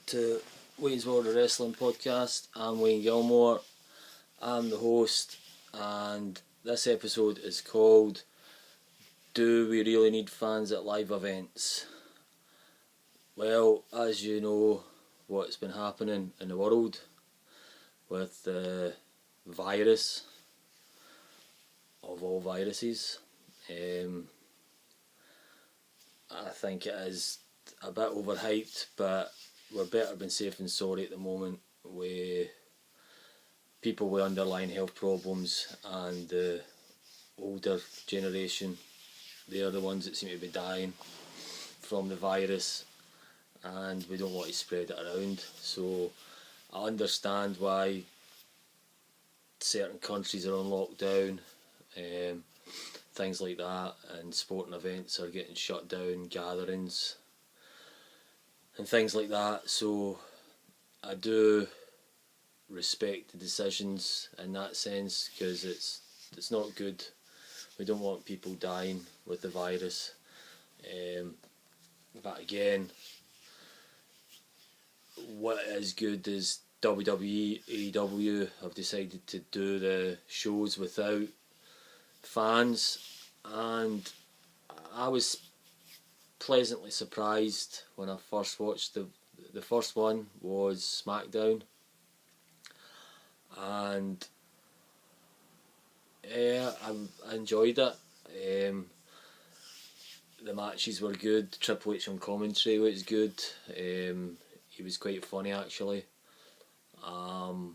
to Wayne's World of Wrestling podcast. I'm Wayne Gilmore. I'm the host, and this episode is called Do We Really Need Fans at Live Events? Well, as you know, what's been happening in the world with the virus of all viruses, I think it is a bit overhyped, but we're better being safe than sorry at the moment with people with underlying health problems, and the older generation, they're the ones that seem to be dying from the virus, and we don't want to spread it around. So I understand why certain countries are on lockdown, things like that, and sporting events are getting shut down, gatherings and things like that. So I do respect the decisions in that sense, because it's not good. We don't want people dying with the virus. But again, what is good is WWE, AEW have decided to do the shows without fans, and I was pleasantly surprised when I first watched the first one was SmackDown, and yeah, I enjoyed it. The matches were good. Triple H on commentary was good. He was quite funny actually. What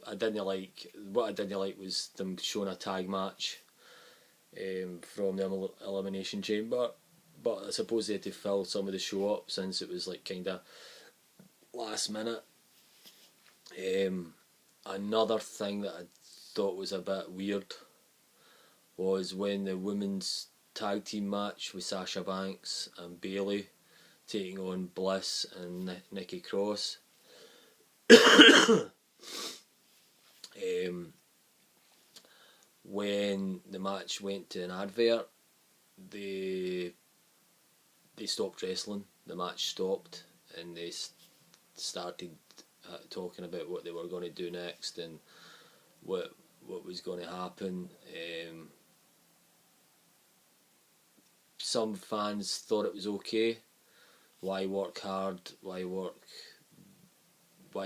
I didn't like was them showing a tag match from the Elimination Chamber, but I suppose they had to fill some of the show up since it was like kind of last minute. Another thing that I thought was a bit weird was when the women's tag team match with Sasha Banks and Bayley taking on Bliss and Nikki Cross. When the match went to an advert, they stopped wrestling. The match stopped, and they started talking about what they were going to do next and what was going to happen. Some fans thought it was okay. Why work hard? Why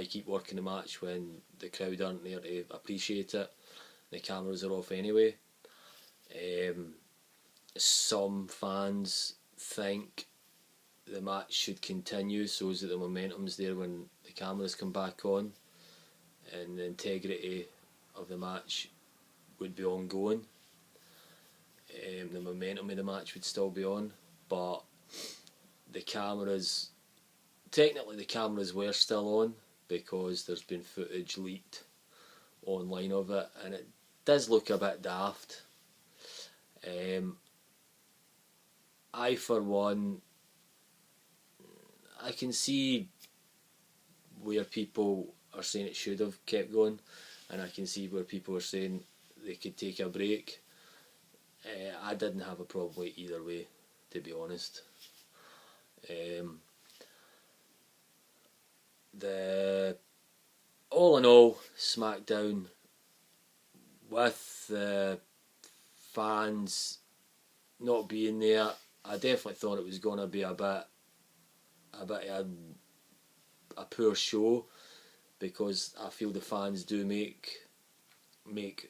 keep working the match when the crowd aren't there to appreciate it? The cameras are off anyway. Some fans think the match should continue so that the momentum's there when the cameras come back on, and the integrity of the match would be ongoing. The momentum of the match would still be on, but technically the cameras were still on, because there's been footage leaked online of it, and it does look a bit daft. I, for one, I can see where people are saying it should have kept going, and I can see where people are saying they could take a break. I didn't have a problem with either way, to be honest. All in all, SmackDown, with the fans not being there, I definitely thought it was going to be a bit of a poor show, because I feel the fans do make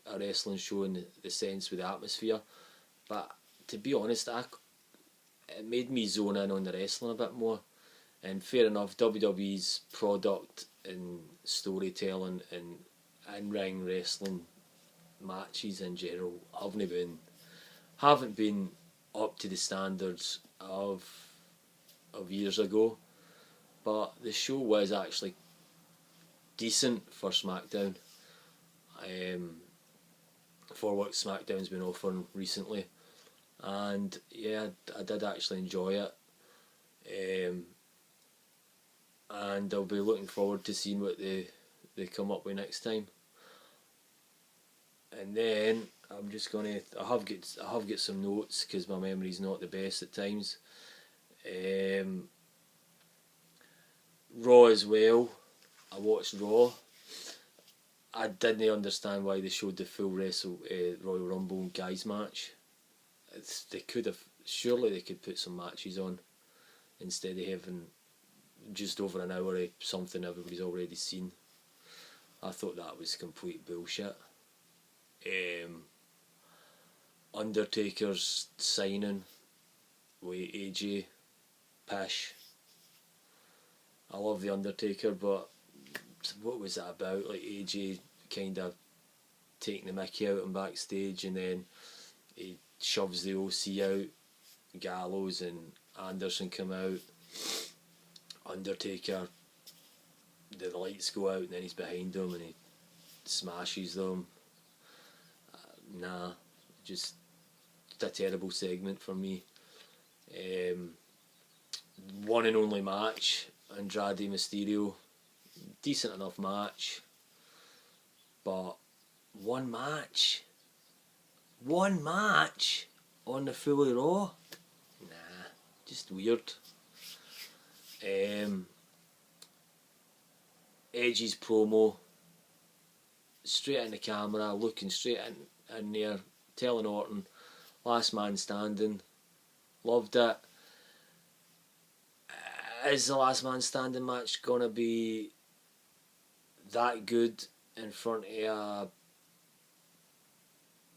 a wrestling show in the sense with the atmosphere. But to be honest, it made me zone in on the wrestling a bit more. And fair enough, WWE's product and storytelling and in-ring wrestling matches in general haven't been up to the standards of years ago. But the show was actually decent for SmackDown, for what SmackDown's been offering recently, and yeah, I did actually enjoy it, and I'll be looking forward to seeing what they come up with next time. And then I'm just gonna I have got some notes, because my memory's not the best at times. Raw as well. I watched Raw. I didn't understand why they showed the full Royal Rumble guys match. They could have, surely they could put some matches on instead of having just over an hour of something everybody's already seen. I thought that was complete bullshit. Undertaker's signing with AJ, pish. I love the Undertaker, but what was that about? Like AJ kind of taking the mickey out and backstage, and then he shoves the OC out. Gallows and Anderson come out. Undertaker, the lights go out, and then he's behind them and he smashes them. Nah, just a terrible segment for me. One and only match, Andrade Mysterio, decent enough match, but one match on the fully Raw, nah, just weird. Edge's promo, straight in the camera, looking straight in there, telling Orton, last man standing. Loved it. Is the last man standing match gonna be that good in front of a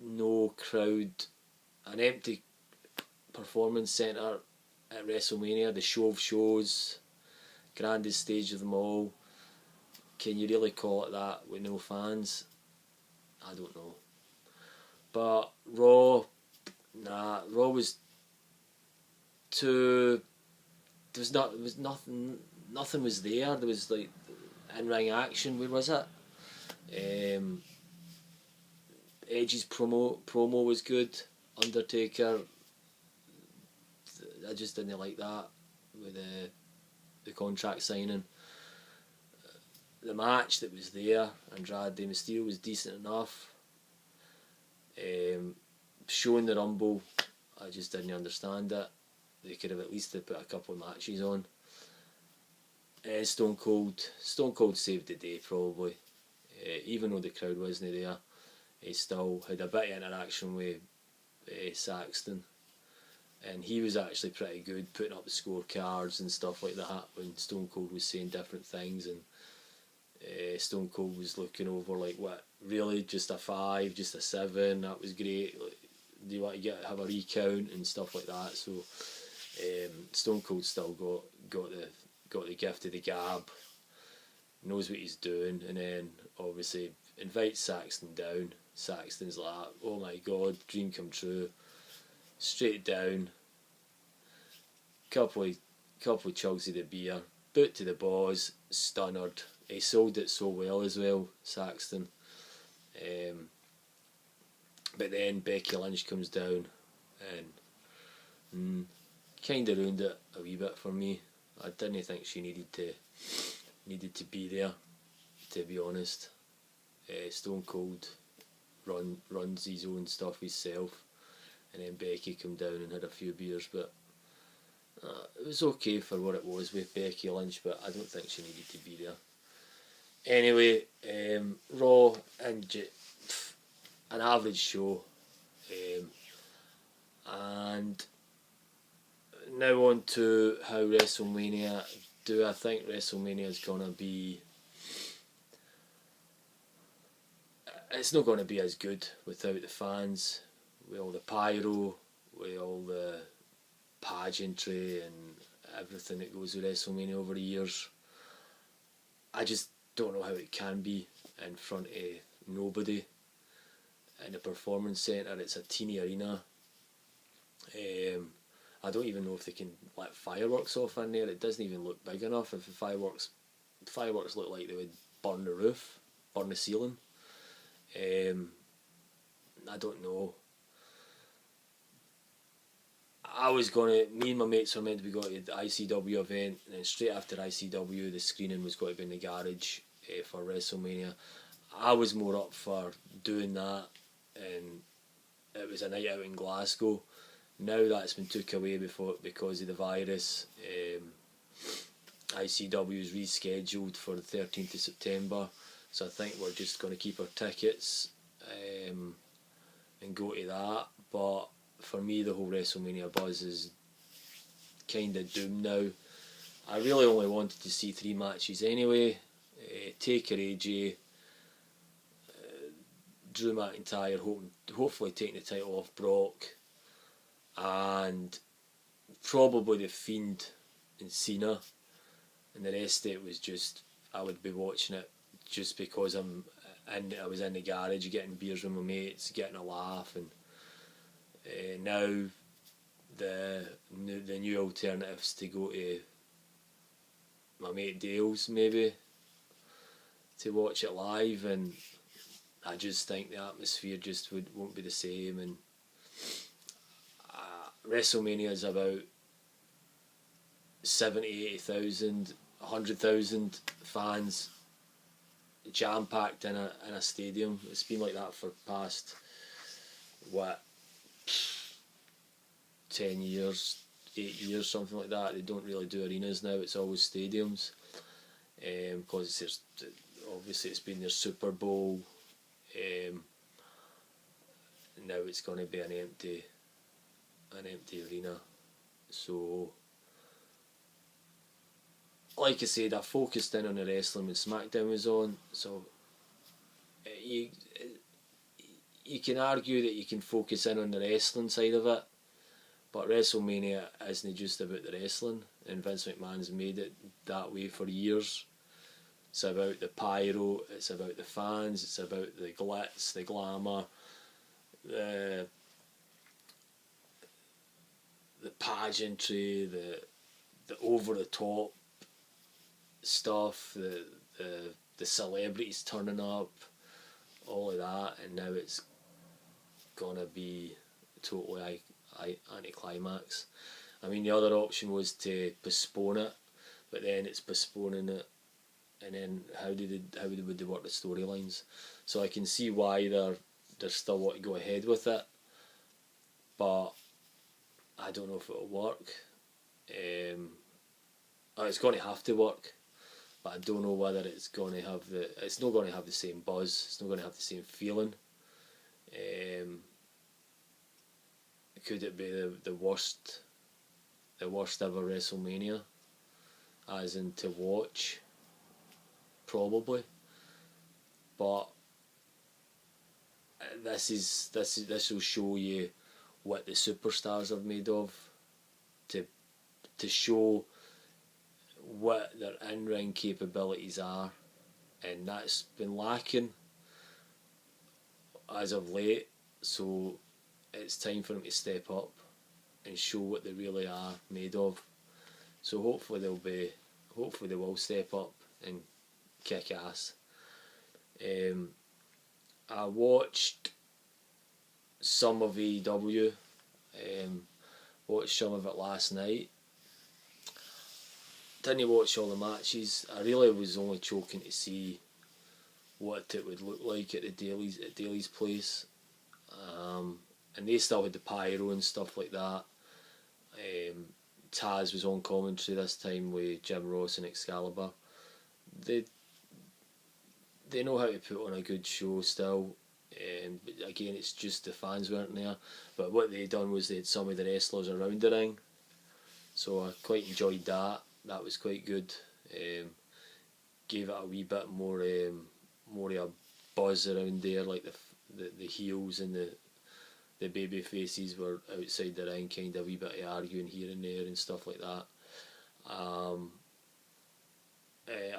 no crowd, an empty performance centre at WrestleMania, the show of shows, grandest stage of them all? Can you really call it that with no fans? I don't know. But Raw, nah, Raw was too. There was nothing was there. There was like in-ring action. Where was it? Edge's promo was good. Undertaker, I just didn't like that with the contract signing. The match that was there, Andrade Mysterio, was decent enough. Showing the Rumble, I just didn't understand it. They could have at least put a couple of matches on. Stone Cold saved the day probably. Even though the crowd wasn't there, he still had a bit of interaction with Saxton, and he was actually pretty good putting up the scorecards and stuff like that when Stone Cold was saying different things, and Stone Cold was looking over like, what, really, just a 5, just a 7, that was great, like, do you want to have a recount and stuff like that? So Stone Cold still got the gift of the gab, knows what he's doing, and then obviously invites Saxton down. Saxton's like, oh my god, dream come true. Straight down, couple of chugs of the beer, boot to the balls, stunnered. He sold it so well as well, Saxton. But then Becky Lynch comes down and kind of ruined it a wee bit for me. I didn't think she needed to be there, to be honest. Stone Cold runs his own stuff himself, and then Becky come down and had a few beers, but it was okay for what it was with Becky Lynch, but I don't think she needed to be there. Anyway, Raw and an average show, and now on to how WrestleMania. Do I think WrestleMania is gonna be? It's not going to be as good without the fans, with all the pyro, with all the pageantry and everything that goes with WrestleMania over the years. I just don't know how it can be in front of nobody in a performance centre. It's a teeny arena. I don't even know if they can let fireworks off in there. It doesn't even look big enough. If the fireworks look like they would burn the roof, burn the ceiling. I don't know. Me and my mates were meant to be going to the ICW event, and then straight after ICW the screening was going to be in the garage for WrestleMania. I was more up for doing that, and it was a night out in Glasgow, Now that's been took away because of the virus. ICW is rescheduled for the 13th of September, so I think we're just going to keep our tickets and go to that. But for me, the whole WrestleMania buzz is kind of doomed now. I really only wanted to see 3 matches anyway. Taker, AJ, Drew McIntyre, hopefully taking the title off Brock, and probably The Fiend and Cena. And the rest of it was just, I would be watching it just because I was in the garage getting beers with my mates, getting a laugh, and now the new alternatives to go to my mate Dale's maybe to watch it live, and I just think the atmosphere just won't be the same. And WrestleMania is about 70, 80,000, 100,000 fans jam packed in a stadium. It's been like that for the past 10 years, 8 years, something like that. They don't really do arenas now. It's always stadiums, because obviously it's been their Super Bowl. Now it's going to be an empty arena. So, like I said, I focused in on the wrestling when SmackDown was on. So you can argue that you can focus in on the wrestling side of it, but WrestleMania isn't just about the wrestling, and Vince McMahon's made it that way for years. It's about the pyro, it's about the fans, it's about the glitz, the glamour, the pageantry, the over the top stuff, the celebrities turning up, all of that, and now it's gonna be totally anticlimax. I mean, the other option was to postpone it, but then it's postponing it, and then how would they work the storylines? So I can see why they're still want to go ahead with it, but I don't know if it'll work. It's going to have to work, but I don't know whether it's going to have it's not going to have the same buzz. It's not going to have the same feeling. Could it be the worst ever WrestleMania, as in to watch? Probably, but this will show you what the superstars are made of, to show what their in-ring capabilities are, and that's been lacking as of late. So it's time for them to step up and show what they really are made of. So hopefully they will step up and kick ass. I watched some of AEW, watched some of it last night. Didn't watch all the matches. I really was only choking to see what it would look like at Daly's place, and they still had the pyro and stuff like that. Taz was on commentary this time with Jim Ross and Excalibur. They know how to put on a good show still. But again, it's just the fans weren't there. But what they done was they had some of the wrestlers around the ring, so I quite enjoyed that. That was quite good. Gave it a wee bit more of a buzz around there, like the heels and the baby faces were outside the ring, kind of a wee bit of arguing here and there and stuff like that. I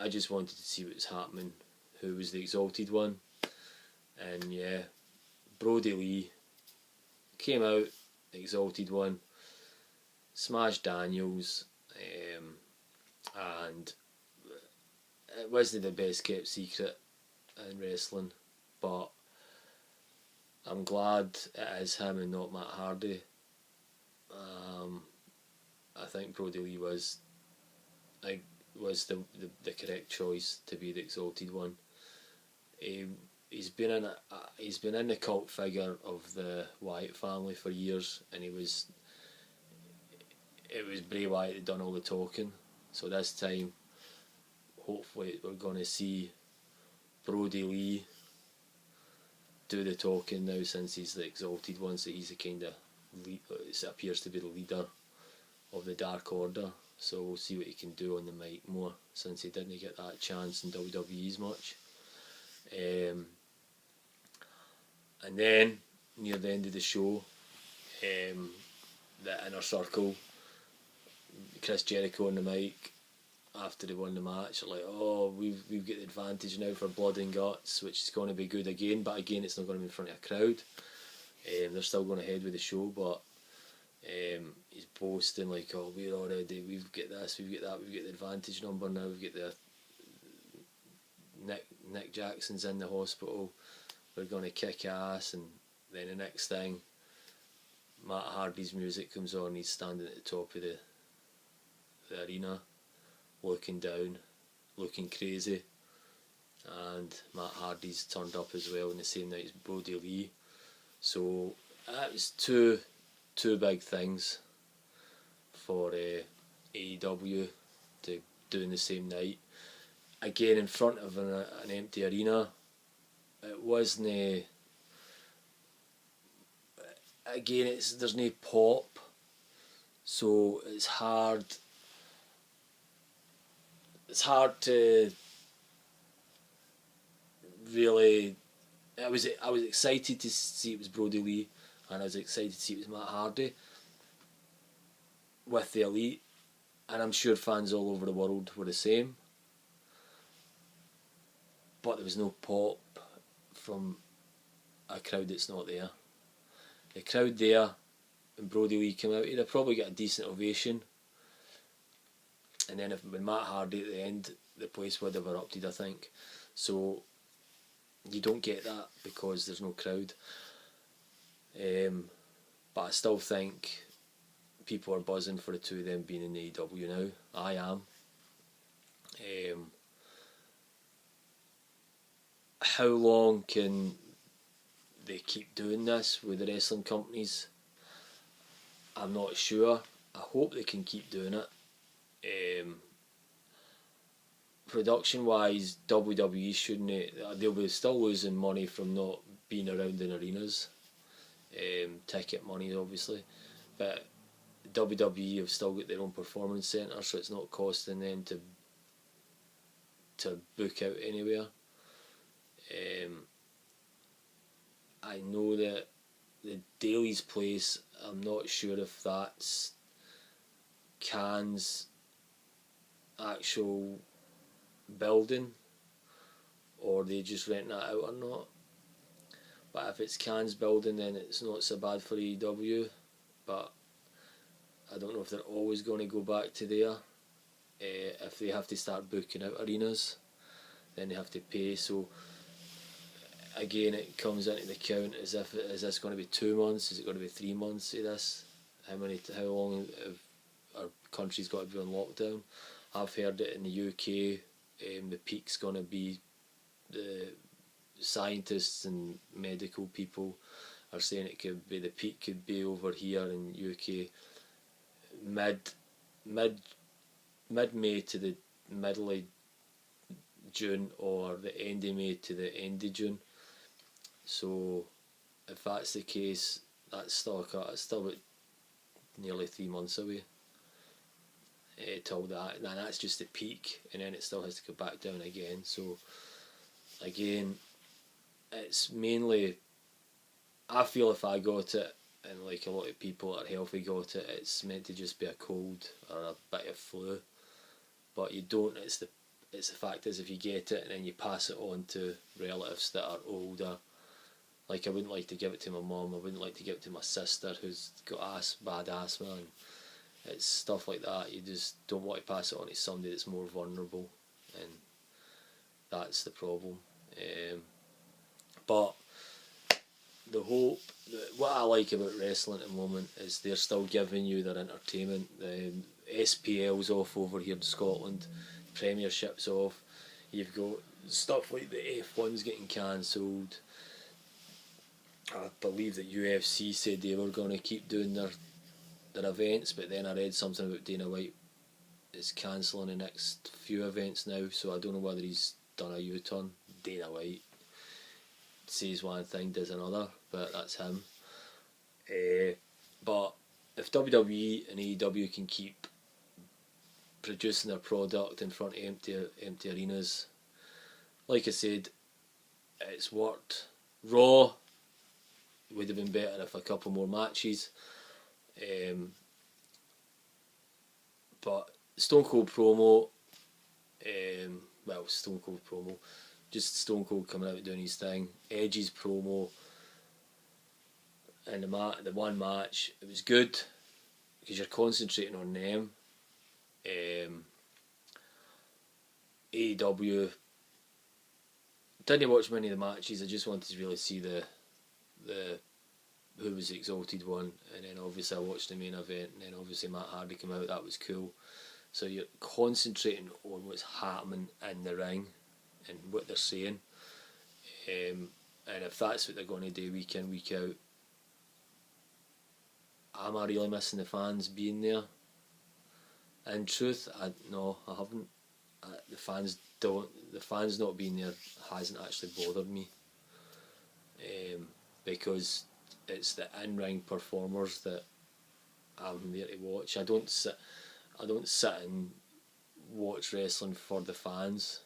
just wanted to see what was happening, who was the Exalted One, and yeah, Brody Lee came out, Exalted One, smashed Daniels, and it wasn't the best kept secret in wrestling, but I'm glad it is him and not Matt Hardy. I think Brody Lee was the correct choice to be the Exalted One. He's been in the cult figure of the Wyatt family for years, and he was it was Bray Wyatt that done all the talking. So this time, hopefully, we're going to see Brody Lee do the talking now, since he's the Exalted One, so he's the kind of it appears to be the leader of the Dark Order. So we'll see what he can do on the mic more, since he didn't get that chance in WWE as much. And then near the end of the show, the Inner Circle, Chris Jericho on the mic after they won the match, like, oh, we've got the advantage now for Blood and Guts, which is going to be good again, but again it's not going to be in front of a crowd. They're still going ahead with the show, but he's boasting like, oh, we've got this, we've got that, we've got the advantage number now, we've got the Nick Jackson's in the hospital, we're going to kick ass. And then the next thing, Matt Hardy's music comes on, he's standing at the top of the arena, looking down, looking crazy, and Matt Hardy's turned up as well in the same night as Brody Lee. So that was two big things for AEW to do in the same night. Again, in front of an empty arena. It wasn't again, there's no pop, so it's hard to really. I was excited to see it was Brody Lee, and I was excited to see it was Matt Hardy with the Elite, and I'm sure fans all over the world were the same. But there was no pop from a crowd that's not there. The crowd there, when Brody Lee came out, he'd have probably got a decent ovation. And then when Matt Hardy at the end, the place would have erupted, I think. So you don't get that because there's no crowd. But I still think people are buzzing for the two of them being in AEW now. I am. How long can they keep doing this with the wrestling companies? I'm not sure. I hope they can keep doing it. Production wise, WWE shouldn't. They'll be still losing money from not being around in arenas. Ticket money, obviously, but WWE have still got their own performance centre, so it's not costing them to book out anywhere. I know that the Daily's Place, I'm not sure if that's Khan's actual building or they just rent that out or not. But if it's Khan's building, then it's not so bad for AEW. But I don't know if they're always going to go back to there. If they have to start booking out arenas, then they have to pay. So again, it comes into the count as if is this going to be 2 months? Is it going to be 3 months of this? How long have our country's got to be on lockdown? I've heard it in the UK. The peak's going to be, the scientists and medical people are saying the peak could be over here in UK mid May to the middle of June, or the end of May to the end of June. So if that's the case, that's still about nearly 3 months away till that, and that's just the peak, and then it still has to go back down again. So again, it's mainly, I feel if I got it, and like a lot of people that are healthy got it, it's meant to just be a cold or a bit of flu, but you don't. It's the fact is, if you get it and then you pass it on to relatives that are older, like I wouldn't like to give it to my mum, I wouldn't like to give it to my sister who's got bad asthma, and it's stuff like that. You just don't want to pass it on to somebody that's more vulnerable, and that's the problem. But the hope, what I like about wrestling at the moment is they're still giving you their entertainment. The SPL's off over here in Scotland, Premiership's off. You've got stuff like the F1's getting cancelled. I believe that UFC said they were going to keep doing their their events, but then I read something about Dana White is cancelling the next few events now, so I don't know whether he's done a U-turn. Dana White says one thing, does another, but that's him. But if WWE and AEW can keep producing their product in front of empty arenas, like I said, it's worked. Raw would have been better if a couple more matches. But Stone Cold promo, Stone Cold promo, just Stone Cold coming out doing his thing. Edge's promo and the one match, it was good because you're concentrating on them. AEW, didn't watch many of the matches. I just wanted to really see the who was the Exalted One, and then obviously I watched the main event, and then obviously Matt Hardy came out. That was cool. So you're concentrating on what's happening in the ring and what they're saying, and if that's what they're going to do week in, week out, am I really missing the fans being there? In truth, I haven't. The fans not being there hasn't actually bothered me, because it's the in-ring performers that I'm there to watch. I don't sit and watch wrestling for the fans.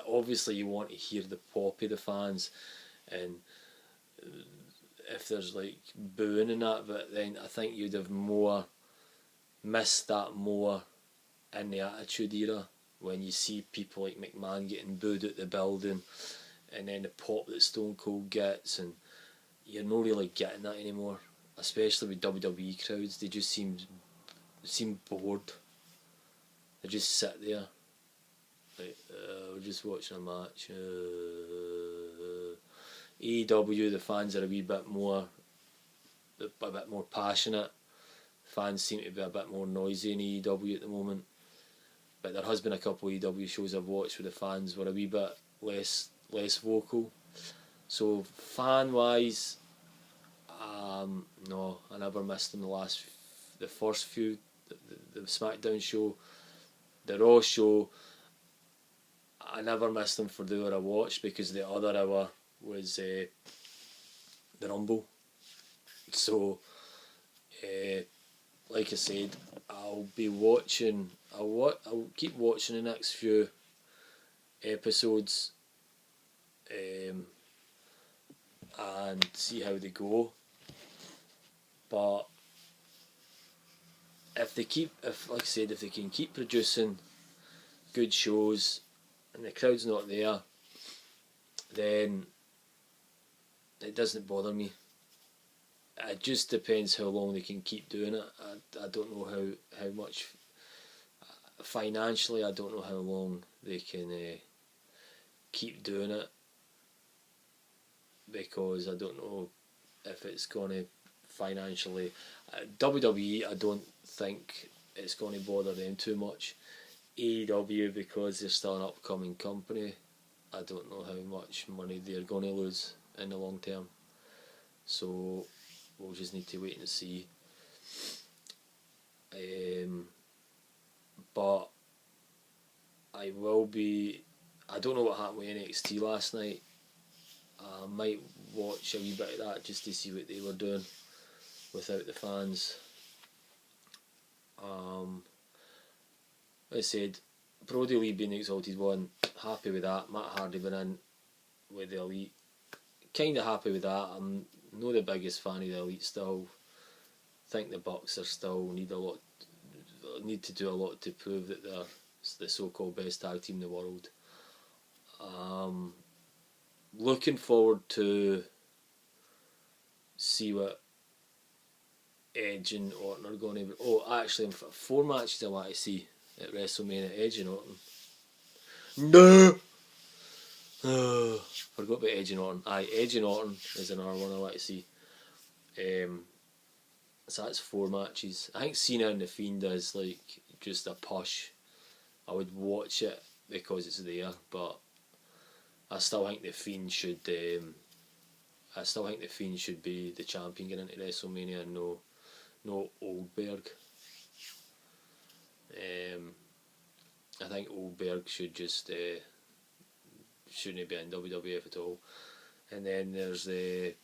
Obviously you want to hear the pop of the fans, and if there's like booing and that, but then I think you'd have missed that more in the Attitude Era, when you see people like McMahon getting booed at the building, and then the pop that Stone Cold gets, and you're not really getting that anymore, especially with WWE crowds. They just seem bored. They just sit there like, we're just watching a match. AEW, the fans are a bit more passionate. Fans seem to be a bit more noisy in AEW at the moment, but there has been a couple of AEW shows I've watched where the fans were a wee bit less vocal. So fan wise, no, I never missed them. The first few, the SmackDown show, the Raw show, I never missed them for the hour I watched, because the other hour was the Rumble. So, like I said, I'll be watching. I'll keep watching the next few episodes, and see how they go. But if they can keep producing good shows and the crowd's not there, then it doesn't bother me. It just depends how long they can keep doing it. I don't know how much financially. I don't know how long they can keep doing it, because I don't know if it's going to financially. WWE, I don't think it's going to bother them too much. AEW, because they're still an upcoming company, I don't know how much money they're going to lose in the long term. So we'll just need to wait and see. But I don't know what happened with NXT last night. I might watch a wee bit of that just to see what they were doing without the fans. Like I said, Brody Lee being the Exalted One, happy with that. Matt Hardy went in with the Elite, kind of happy with that. I'm not the biggest fan of the Elite still. Think the Bucks are still need to do a lot to prove that they're the so-called best tag team in the world. Looking forward to see what Edge and Orton are going to. Oh, actually, 4 matches I want to see at WrestleMania. Edge and Orton. No. Forgot about Edge and Orton. Edge and Orton is another one I want to see. So that's 4 matches. I think Cena and The Fiend is like just a push. I would watch it because it's there, but I still think The Fiend should. I still think The Fiend should be the champion getting into WrestleMania, and no not Oldberg. I think Oldberg should just shouldn't be in WWF at all. And then there's the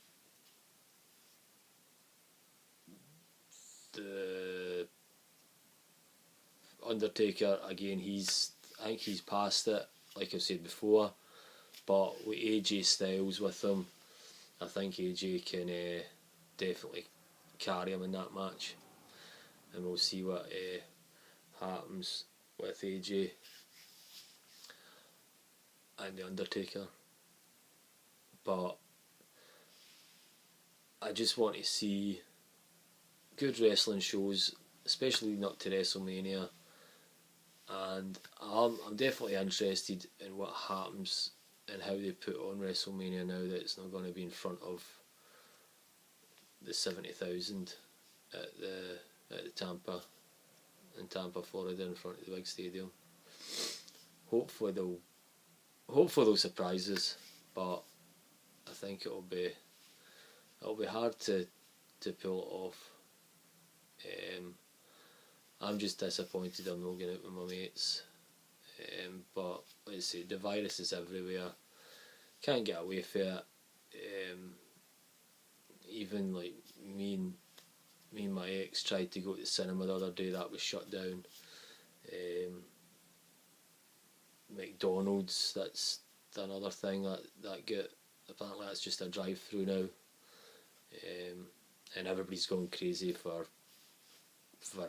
Undertaker again. I think he's past it, like I've said before. But with AJ Styles with him, I think AJ can definitely carry him in that match, and we'll see what happens with AJ and the Undertaker. But I just want to see good wrestling shows, especially not to WrestleMania, and I'm definitely interested in what happens and how they put on WrestleMania now that it's not going to be in front of the 70,000 at the Tampa, Florida, in front of the big stadium. Hopefully they'll surprise us, but I think it'll be hard to pull it off. I'm just disappointed I'm not going out with my mates. But let's see, the virus is everywhere. Can't get away from it. Even like me and my ex tried to go to the cinema the other day. That was shut down. McDonald's, that's another thing that get, apparently that's just a drive-through now. And everybody's going crazy for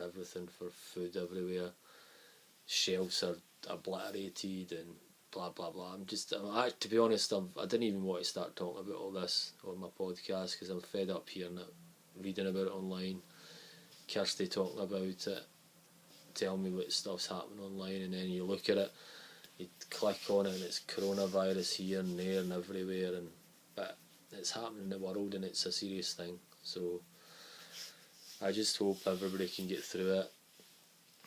everything, for food everywhere. Shelves are obliterated and blah blah blah. To be honest, I didn't even want to start talking about all this on my podcast because I'm fed up hearing it, reading about it online. Kirsty talking about it, tell me what stuff's happening online, and then you look at it, you click on it, and it's coronavirus here and there and everywhere, but it's happening in the world and it's a serious thing. So I just hope everybody can get through it.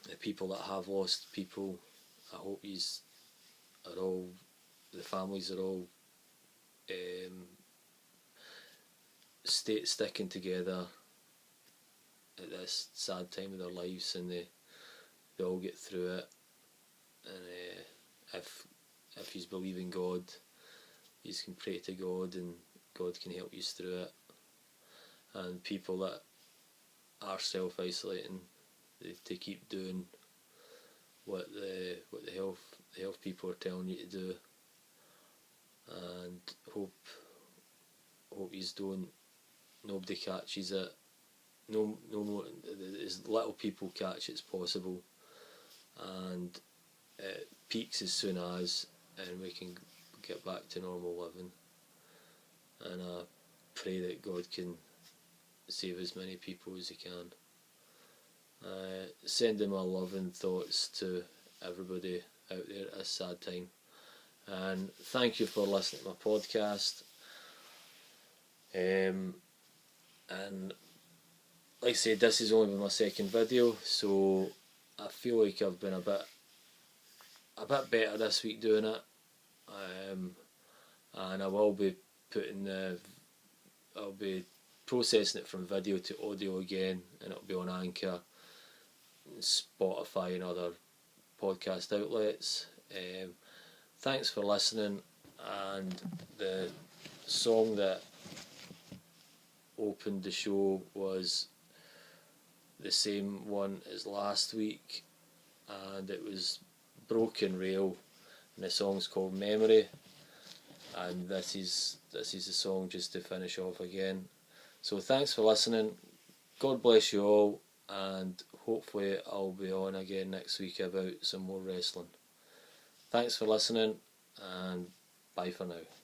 The people that have lost people, I hope the families are all sticking together at this sad time of their lives, and they all get through it. And if you believe in God, you can pray to God, and God can help you through it. And people that are self-isolating, to keep doing what the health people are telling you to do, and hope nobody catches it. No more, as little people catch it as possible, and it peaks as soon as, and we can get back to normal living. And I pray that God can save as many people as He can. Sending my love and thoughts to everybody out there at this sad time, and thank you for listening to my podcast. And like I said, this has only been my second video, so I feel like I've been a bit better this week doing it. And I will be I'll be processing it from video to audio again, and it'll be on Anchor, Spotify and other podcast outlets. Thanks for listening, and the song that opened the show was the same one as last week, and it was Broken Rail, and the song's called Memory, and this is the song just to finish off again. So thanks for listening, God bless you all, and hopefully I'll be on again next week about some more wrestling. Thanks for listening, and bye for now.